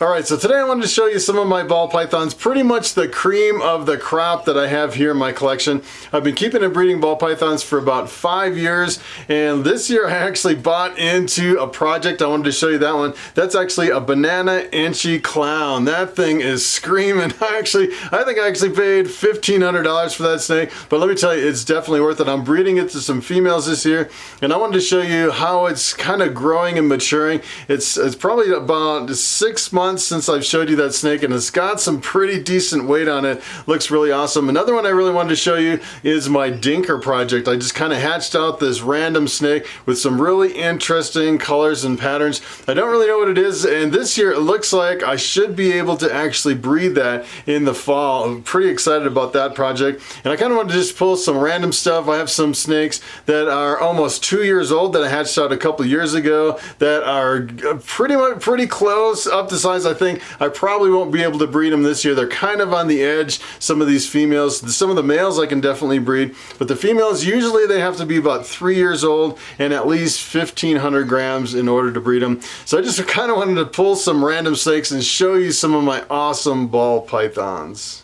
Alright, so today I wanted to show you some of my ball pythons, pretty much the cream of the crop that I have here in my collection. I've been keeping and breeding ball pythons for about 5 years, and this year I actually bought into a project. I wanted to show you that one. That's actually a banana inchy clown. That thing is screaming. I think I actually paid $1,500 for that snake, but let me tell you, it's definitely worth it. I'm breeding it to some females this year, and I wanted to show you how it's kind of growing and maturing. It's probably about 6 months since I've showed you that snake, and it's got some pretty decent weight on it. Looks really awesome. Another one I really wanted to show you is my dinker project. I just kind of hatched out this random snake with some really interesting colors and patterns. I don't really know what it is, and this year it looks like I should be able to actually breed that in the fall. I'm pretty excited about that project, and I kind of wanted to just pull some random stuff. I have some snakes that are almost 2 years old that I hatched out a couple years ago that are pretty close up to size. I think I probably won't be able to breed them this year. They're kind of on the edge, some of these females. Some of the males I can definitely breed, but the females, usually they have to be about 3 years old and at least 1,500 grams in order to breed them. So I just kind of wanted to pull some random snakes and show you some of my awesome ball pythons.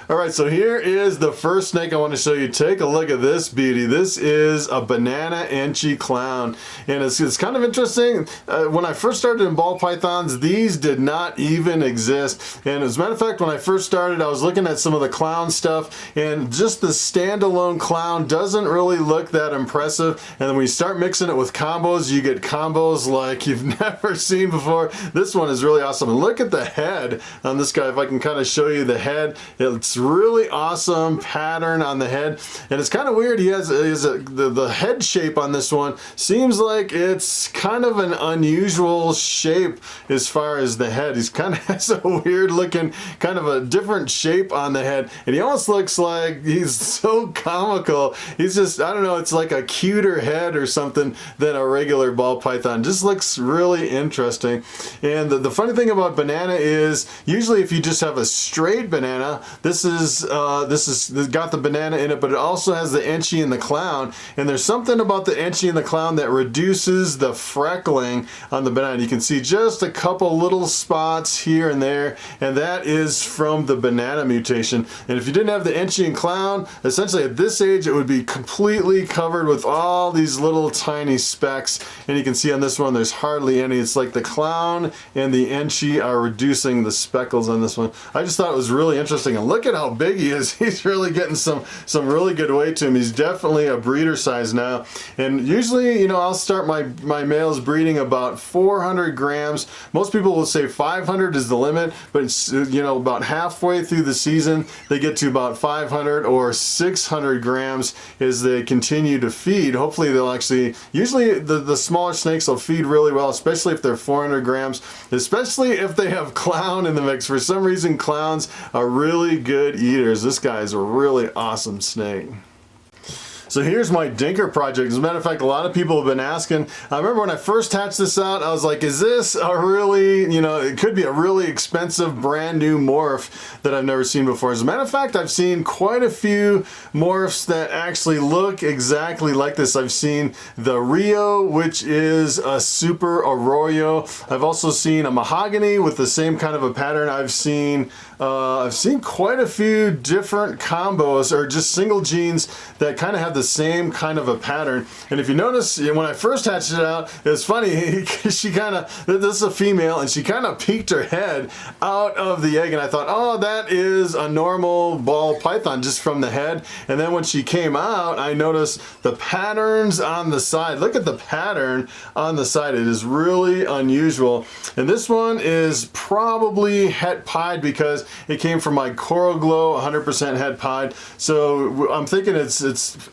Alright, so here is the first snake I want to show you. Take a look at this beauty. This is a banana inchy clown, and it's kind of interesting. When I first started in ball pythons, these did not even exist, and as a matter of fact, when I first started, I was looking at some of the clown stuff, and just the standalone clown doesn't really look that impressive, and then when you start mixing it with combos, you get combos like you've never seen before. This one is really awesome, and look at the head on this guy. If I can kind of show you the head, it's really awesome pattern on the head, and it's kind of weird. He has the head shape on this one seems like it's kind of an unusual shape as far as the head. He's kind of has a weird looking, kind of a different shape on the head, and he almost looks like he's so comical. He's just, I don't know, it's like a cuter head or something than a regular ball python. Just looks really interesting. And the funny thing about banana is usually if you just have a straight banana, this is got the banana in it, but it also has the inchy and the clown, and there's something about the inchy and the clown that reduces the freckling on the banana. You can see just a couple little spots here and there, and that is from the banana mutation. And if you didn't have the inchy and clown, essentially at this age it would be completely covered with all these little tiny specks, and you can see on this one there's hardly any. It's like the clown and the inchy are reducing the speckles on this one. I just thought it was really interesting, and look at how big he is. He's really getting some really good weight to him. He's definitely a breeder size now, and usually, you know, I'll start my males breeding about 400 grams. Most people will say 500 is the limit, but it's, you know, about halfway through the season they get to about 500 or 600 grams as they continue to feed. Hopefully they'll actually, usually the smaller snakes will feed really well, especially if they're 400 grams, especially if they have clown in the mix. For some reason clowns are really good eaters. This guy is a really awesome snake. So here's my dinker project. As a matter of fact, a lot of people have been asking. I remember when I first hatched this out, I was like, is this a really, you know, it could be a really expensive brand new morph that I've never seen before. As a matter of fact, I've seen quite a few morphs that actually look exactly like this. I've seen the Rio, which is a super Arroyo. I've also seen a mahogany with the same kind of a pattern. I've seen quite a few different combos or just single genes that kind of have the same kind of a pattern. And if you notice, when I first hatched it out, it was funny. She kind of, this is a female, and she kind of peeked her head out of the egg, and I thought, oh, that is a normal ball python just from the head. And then when she came out, I noticed the patterns on the side. Look at the pattern on the side. It is really unusual. And this one is probably het pied because it came from my Coral Glow 100% het pied. So I'm thinking it's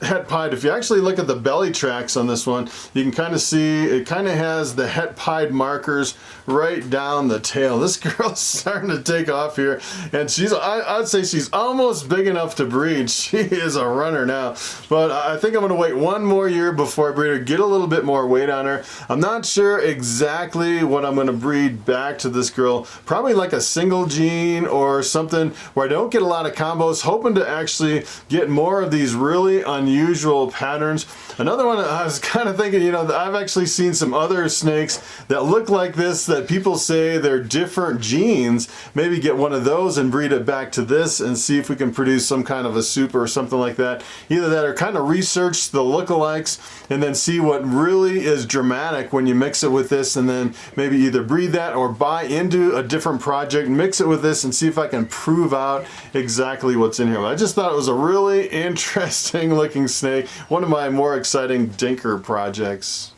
het pied. If you actually look at the belly tracks on this one, you can kind of see it kind of has the het pied markers right down the tail. This girl's starting to take off here, and she's, I'd say she's almost big enough to breed. She is a runner now, but I think I'm going to wait one more year before I breed her, get a little bit more weight on her. I'm not sure exactly what I'm going to breed back to this girl. Probably like a single gene or something where I don't get a lot of combos, hoping to actually get more of these really unusual unusual patterns. Another one, I was kind of thinking, you know, I've actually seen some other snakes that look like this that people say they're different genes. Maybe get one of those and breed it back to this and see if we can produce some kind of a super or something like that. Either that or kind of research the lookalikes and then see what really is dramatic when you mix it with this, and then maybe either breed that or buy into a different project, mix it with this, and see if I can prove out exactly what's in here. But I just thought it was a really interesting looking snake, one of my more exciting dinker projects.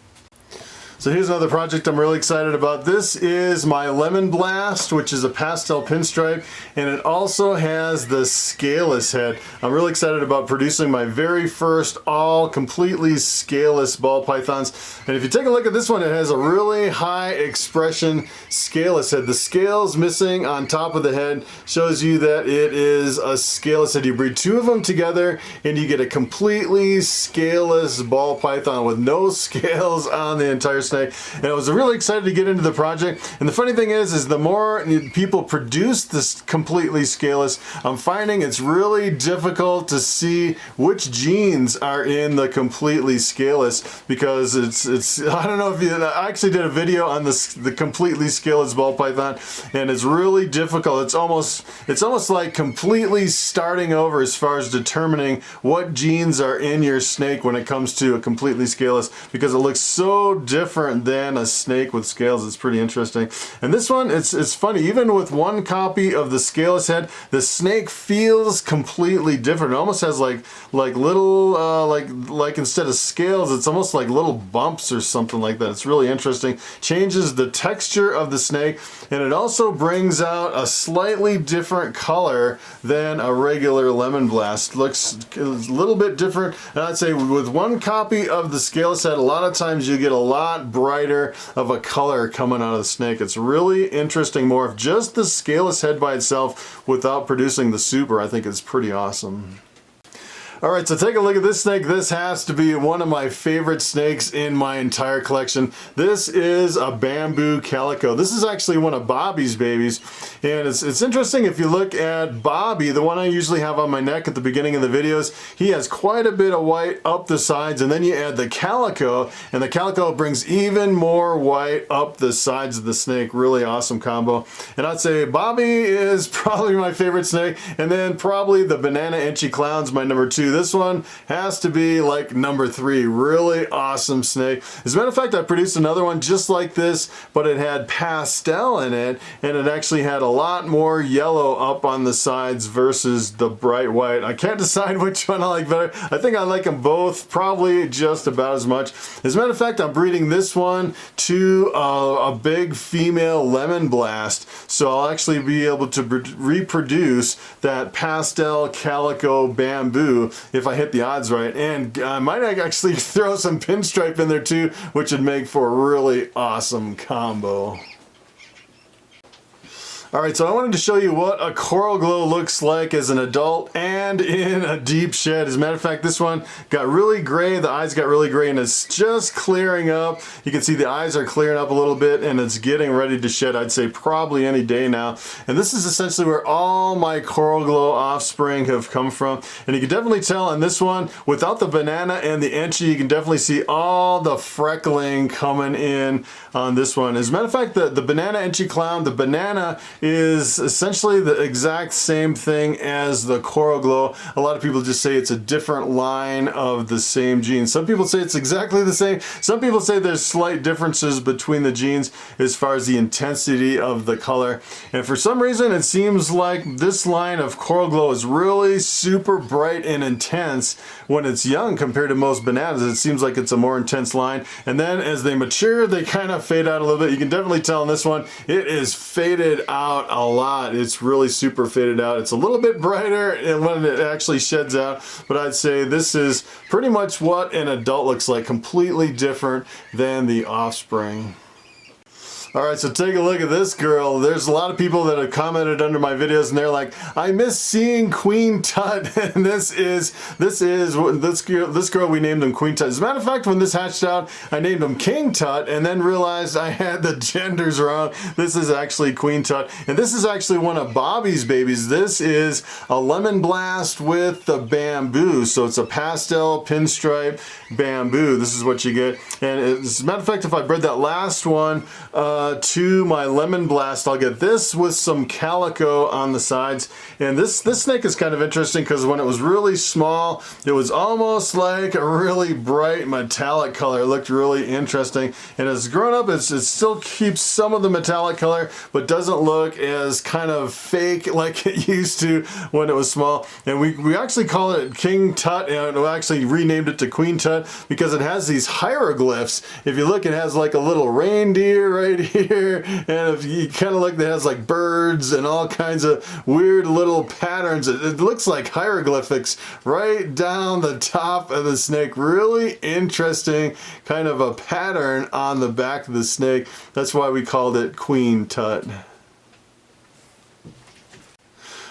So here's another project I'm really excited about. This is my Lemon Blast, which is a pastel pinstripe, and it also has the scaleless head. I'm really excited about producing my very first all completely scaleless ball pythons. And if you take a look at this one, it has a really high expression scaleless head. The scales missing on top of the head shows you that it is a scaleless head. You breed two of them together and you get a completely scaleless ball python with no scales on the entire snake. And I was really excited to get into the project. And the funny thing is the more people produce this completely scaleless, I'm finding it's really difficult to see which genes are in the completely scaleless, because it's I don't know if you, I actually did a video on the completely scaleless ball python, and it's really difficult. It's almost like completely starting over as far as determining what genes are in your snake when it comes to a completely scaleless, because it looks so different than a snake with scales. It's pretty interesting. And this one, it's funny, even with one copy of the scaleless head, the snake feels completely different. It almost has like little like instead of scales, it's almost like little bumps or something like that. It's really interesting. Changes the texture of the snake, and it also brings out a slightly different color than a regular Lemon Blast. Looks a little bit different. And I'd say with one copy of the scaleless head, a lot of times you get a lot brighter of a color coming out of the snake. It's really interesting morph. Just the scaleless head by itself without producing the super, I think it's pretty awesome. Alright, so take a look at this snake. This has to be one of my favorite snakes in my entire collection. This is a bamboo calico. This is actually one of Bobby's babies. And it's interesting, if you look at Bobby, the one I usually have on my neck at the beginning of the videos, he has quite a bit of white up the sides, and then you add the calico, and the calico brings even more white up the sides of the snake. Really awesome combo. And I'd say Bobby is probably my favorite snake, and then probably the Banana Inchy Clown's my number 2. This one has to be like number 3. Really awesome snake. As a matter of fact, I produced another one just like this, but it had pastel in it, and it actually had a lot more yellow up on the sides versus the bright white. I can't decide which one I like better. I think I like them both probably just about as much. As a matter of fact, I'm breeding this one to a big female Lemon Blast, so I'll actually be able to reproduce that pastel calico bamboo if I hit the odds right. And I might actually throw some pinstripe in there too, which would make for a really awesome combo. Alright, so I wanted to show you what a coral glow looks like as an adult and in a deep shed. As a matter of fact, this one got really gray, the eyes got really gray, and it's just clearing up. You can see the eyes are clearing up a little bit, and it's getting ready to shed, I'd say probably any day now. And this is essentially where all my coral glow offspring have come from. And you can definitely tell on this one, without the banana and the inchy, you can definitely see all the freckling coming in on this one. As a matter of fact, the Banana Inchy Clown, the banana is essentially the exact same thing as the coral glow. A lot of people just say it's a different line of the same gene. Some people say it's exactly the same. Some people say there's slight differences between the genes as far as the intensity of the color. And for some reason, it seems like this line of coral glow is really super bright and intense when it's young compared to most bananas. It seems like it's a more intense line. And then as they mature, they kind of fade out a little bit. You can definitely tell in this one, it is faded out a lot. It's really super faded out. It's a little bit brighter when it actually sheds out, but I'd say this is pretty much what an adult looks like, completely different than the offspring. All right, so take a look at this girl. There's a lot of people that have commented under my videos and they're like, I miss seeing Queen Tut. And this girl, we named him Queen Tut. As a matter of fact, when this hatched out, I named him King Tut and then realized I had the genders wrong. This is actually Queen Tut. And this is actually one of Bobby's babies. This is a lemon blast with the bamboo. So it's a pastel pinstripe bamboo. This is what you get. And as a matter of fact, if I bred that last one, to my lemon blast, I'll get this with some calico on the sides. And this snake is kind of interesting because when it was really small, it was almost like a really bright metallic color. It looked really interesting. And as grown up, it still keeps some of the metallic color, but doesn't look as kind of fake like it used to when it was small. And we actually call it King Tut, and we actually renamed it to Queen Tut because it has these hieroglyphs. If you look, it has like a little reindeer right here, and if you kind of look, it has like birds and all kinds of weird little patterns. It looks like hieroglyphics right down the top of the snake. Really interesting kind of a pattern on the back of the snake. That's why we called it Queen Tut.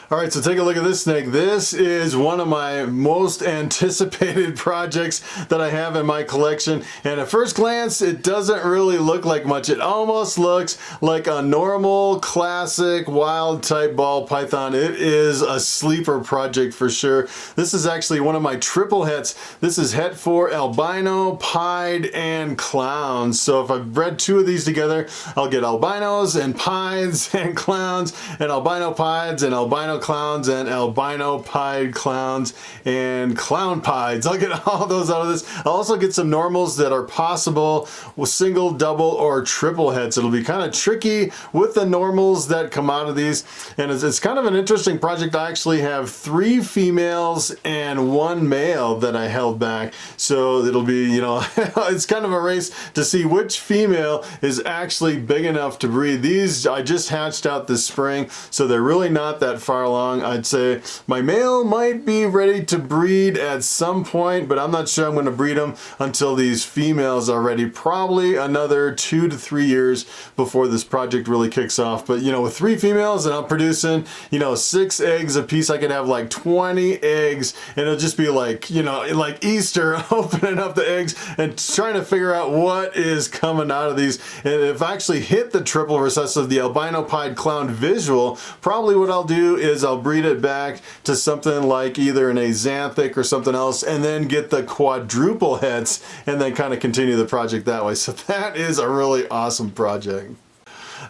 All right, so take a look at this snake. This is one of my most anticipated projects that I have in my collection. And at first glance, it doesn't really look like much. It almost looks like a normal, classic, wild type ball python. It is a sleeper project for sure. This is actually one of my triple hets. This is het for albino, pied, and clowns. So if I bred two of these together, I'll get albinos and pieds and clowns, and albino pieds and albino clowns and albino pied clowns and clown pieds. I'll get all those out of this. I'll also get some normals that are possible with single, double, or triple heads. It'll be kind of tricky with the normals that come out of these, and it's kind of an interesting project. I actually have 3 females and 1 male that I held back, so it'll be, you know, it's kind of a race to see which female is actually big enough to breed. These I just hatched out this spring, so they're really not that far along. I'd say my male might be ready to breed at some point, but I'm not sure I'm going to breed them until these females are ready. Probably another 2 to 3 years before this project really kicks off. But you know, with 3 females and I'm producing, you know, 6 eggs a piece, I could have like 20 eggs, and it'll just be like, you know, like Easter, opening up the eggs and trying to figure out what is coming out of these. And if I actually hit the triple recessive, the albino pied clown visual, probably what I'll do is I'll breed it back to something like either an axanthic or something else, and then get the quadruple heads and then kind of continue the project that way. So that is a really awesome project.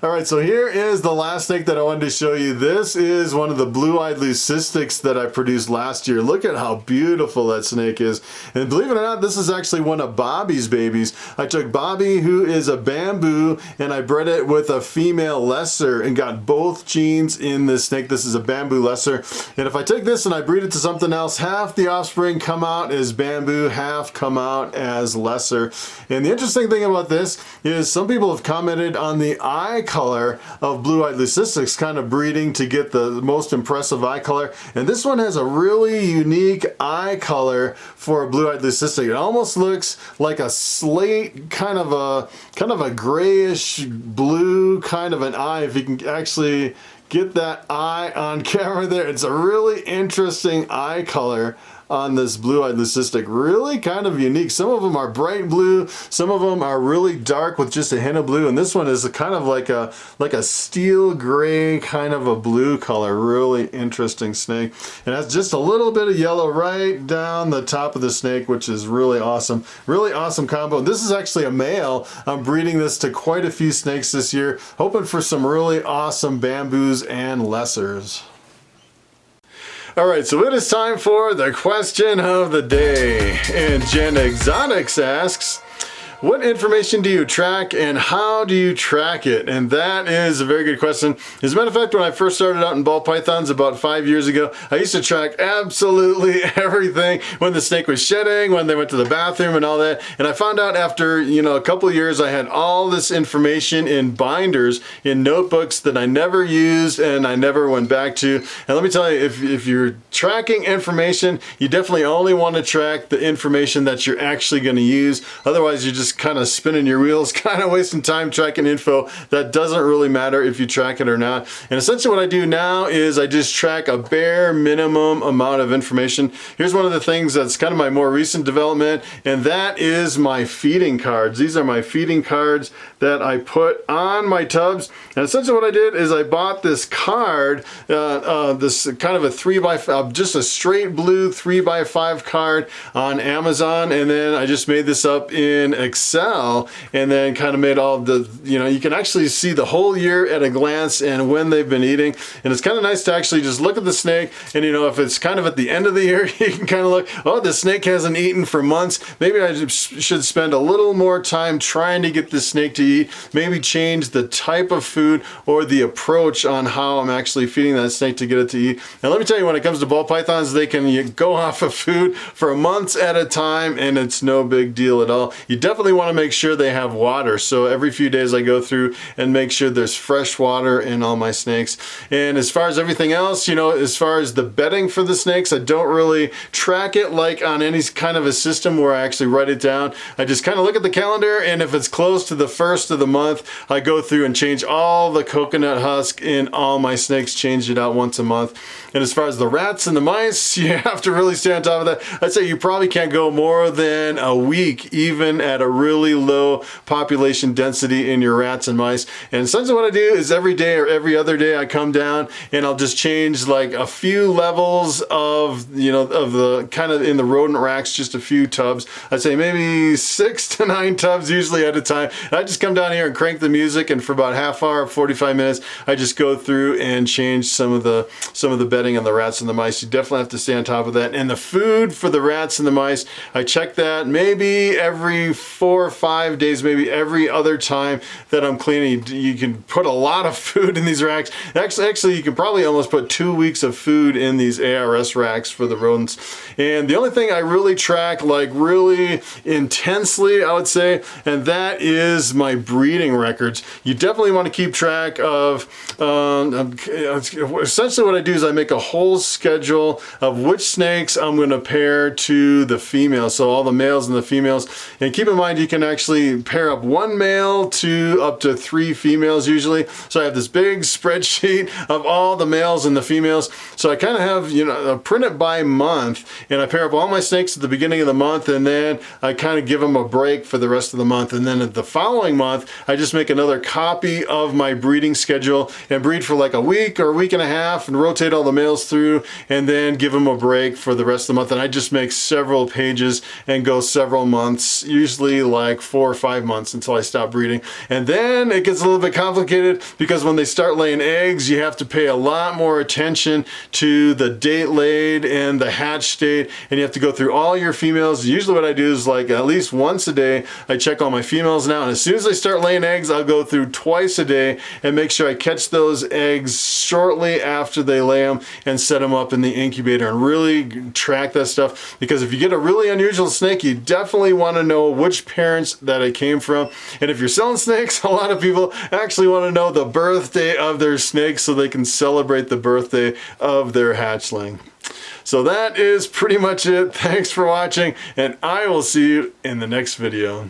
All right, so here is the last snake that I wanted to show you. This is one of the blue-eyed leucistics that I produced last year. Look at how beautiful that snake is. And believe it or not, this is actually one of Bobby's babies. I took Bobby, who is a bamboo, and I bred it with a female Lessor and got both genes in this snake. This is a bamboo Lessor. And if I take this and I breed it to something else, half the offspring come out as bamboo, half come out as Lessor. And the interesting thing about this is some people have commented on the eye color of blue-eyed leucistics, kind of breeding to get the most impressive eye color. And this one has a really unique eye color for a blue-eyed leucistic. It almost looks like a slate, kind of a grayish blue kind of an eye. If you can actually get that eye on camera there, it's a really interesting eye color on this blue-eyed leucistic. Really kind of unique. Some of them are bright blue, some of them are really dark with just a hint of blue, and this one is kind of like a steel gray kind of a blue color. Really interesting snake. It has just a little bit of yellow right down the top of the snake, which is really awesome. Really awesome combo. This is actually a male. I'm breeding this to quite a few snakes this year, hoping for some really awesome bamboos and Lessors. All right, so it is time for the question of the day. And Jen Exotics asks, what information do you track and how do you track it? And that is a very good question. As a matter of fact, when I first started out in ball pythons about 5 years ago, I used to track absolutely everything. When the snake was shedding, when they went to the bathroom and all that. And I found out after, you know, a couple of years, I had all this information in binders, in notebooks that I never used and I never went back to. And let me tell you, if you're tracking information, you definitely only want to track the information that you're actually going to use. Otherwise, you're just just kind of spinning your wheels, kind of wasting time tracking info that doesn't really matter if you track it or not. And essentially what I do now is I just track a bare minimum amount of information. Here's one of the things that's kind of my more recent development, and that is my feeding cards. These are my feeding cards that I put on my tubs. And essentially what I did is I bought this card, this kind of a 3x5, just a straight blue 3x5 card on Amazon, and then I just made this up in Excel, and then kind of made all the, you can actually see the whole year at a glance and when they've been eating. And it's kind of nice to actually just look at the snake, and if it's kind of at the end of the year, you can kind of look, oh, the snake hasn't eaten for months. Maybe I should spend a little more time trying to get the snake to eat, maybe change the type of food or the approach on how I'm actually feeding that snake to get it to eat. And let me tell you, when it comes to ball pythons, they can go off of food for months at a time, and it's no big deal at all. You definitely want to make sure they have water. So every few days I go through and make sure there's fresh water in all my snakes. And as far as everything else, as far as the bedding for the snakes, I don't really track it like on any kind of a system where I actually write it down. I just kind of look at the calendar, and if it's close to the first of the month, I go through and change all the coconut husk in all my snakes, change it out once a month. And as far as the rats and the mice, you have to really stay on top of that. I'd say you probably can't go more than a week, even at a really low population density in your rats and mice. And essentially what I do is every day or every other day I come down and I'll just change like a few levels of, of the kind of in the rodent racks, just a few tubs. I'd say maybe 6 to 9 tubs usually at a time. And I just come down here and crank the music, and for about half hour, 45 minutes, I just go through and change some of the bedding on the rats and the mice. You definitely have to stay on top of that. And the food for the rats and the mice, I check that maybe every 4 or 5 days, maybe every other time that I'm cleaning. You can put a lot of food in these racks. Actually, you can probably almost put 2 weeks of food in these ARS racks for the rodents. And the only thing I really track, like really intensely, I would say, and that is my breeding records. You definitely want to keep track of, essentially what I do is I make a whole schedule of which snakes I'm going to pair to the females, so all the males and the females. And keep in mind, you can actually pair up 1 male to up to 3 females usually. So I have this big spreadsheet of all the males and the females. So I kind of have, print it by month, and I pair up all my snakes at the beginning of the month, and then I kind of give them a break for the rest of the month. And then at the following month, I just make another copy of my breeding schedule and breed for like a week or a week and a half and rotate all the males through, and then give them a break for the rest of the month. And I just make several pages and go several months, usually like 4 or 5 months until I stop breeding. And then it gets a little bit complicated, because when they start laying eggs, you have to pay a lot more attention to the date laid and the hatch date, and you have to go through all your females. Usually what I do is like at least once a day, I check all my females now, and as soon as they start laying eggs, I'll go through twice a day and make sure I catch those eggs shortly after they lay them and set them up in the incubator, and really track that stuff. Because if you get a really unusual snake, you definitely want to know which parents that it came from. And if you're selling snakes, a lot of people actually want to know the birthday of their snake so they can celebrate the birthday of their hatchling. So that is pretty much it. Thanks for watching, and I will see you in the next video.